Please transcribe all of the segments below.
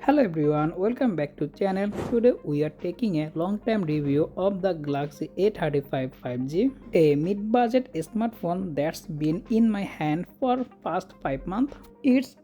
Hello everyone, welcome back to channel. Today we are taking a long-time review of the Galaxy A35 5G, a mid-budget smartphone that's been in my hand for past 5 months. It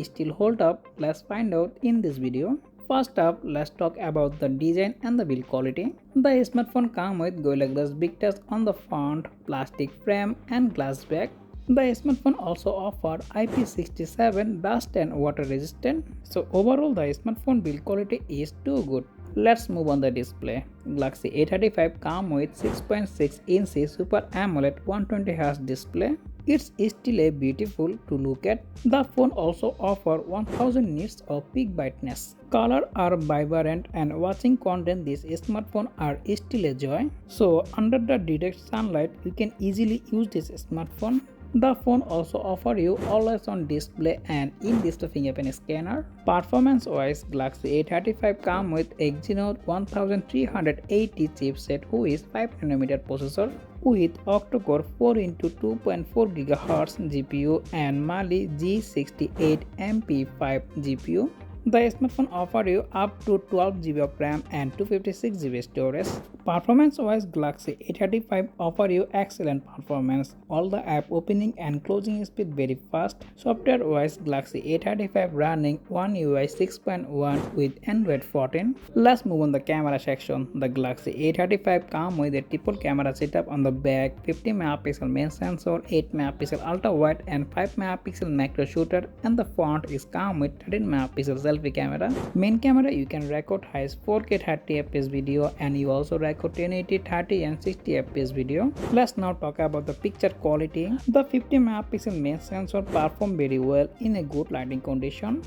still hold up? Let's find out in this video. First up, let's talk about the design and the build quality. The smartphone comes with Gorilla Glass big touch on the front, plastic frame and glass back. The smartphone also offered IP67 dust and water resistant. So overall the smartphone build quality is too good. Let's move on the display. Galaxy A35 comes with 6.6-inch Super AMOLED 120Hz display. It's still a beautiful to look at. The phone also offers 1000 nits of peak brightness. Colors are vibrant and watching content this smartphone are still a joy. So under the direct sunlight you can easily use this smartphone. The phone also offers you always-on display and in-display fingerprint scanner. Performance-wise, Galaxy A35 comes with Exynos 1380 chipset with is 5nm processor with octa-core 4x2.4 GHz GPU and Mali G68 MP5 GPU. The smartphone offers you up to 12GB of RAM and 256GB storage. Performance-wise, Galaxy A35 offers you excellent performance. All the app opening and closing speed very fast. Software-wise, Galaxy A35 running One UI 6.1 with Android 14. Let's move on the camera section. The Galaxy A35 comes with a triple camera setup on the back, 50MP main sensor, 8MP ultra-wide and 5MP macro shooter, and the front is come with 13MP selfie camera. Main camera you can record highest 4K 30fps video and you also record 1080, 30 and 60fps video. Let's now talk about the picture quality. The 50MP main sensor perform very well in a good lighting condition.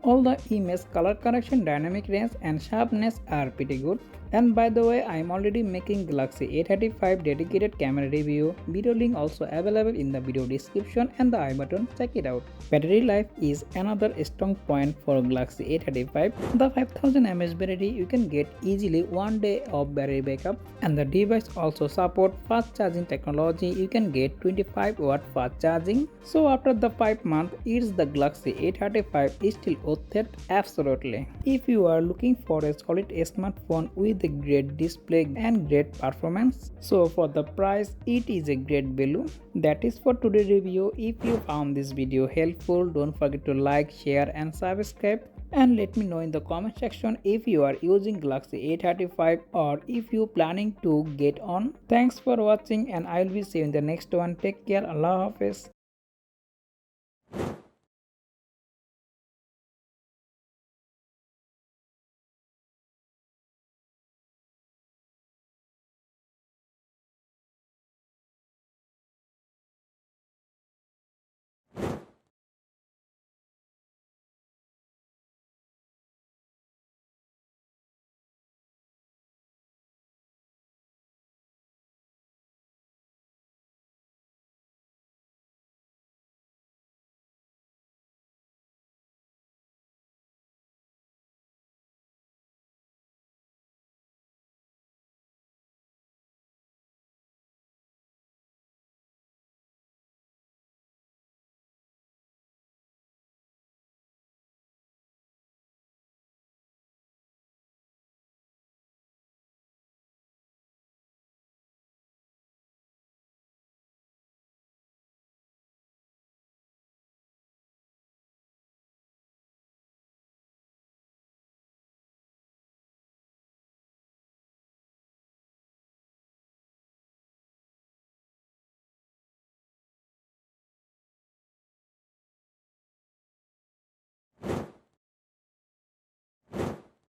All the image color correction, dynamic range and sharpness are pretty good. And by the way, I am already making Galaxy A35 dedicated camera review. Video link also available in the video description and the I button. Check it out. Battery life is another strong point for Galaxy A35. The 5000 mAh battery you can get easily 1 day of battery backup, and the device also support fast charging technology. You can get 25W fast charging. So after the 5 months, it's the Galaxy A35 is still worth it. Absolutely. If you are looking for a solid smartphone with a great display and great performance, so for the price it is a great value. That is for today's review. If you found this video helpful, don't forget to like, share and subscribe, and let me know in the comment section if you are using Galaxy A35 or if you planning to get on. Thanks for watching and I will be seeing you in the next one. Take care. Allah Hafiz.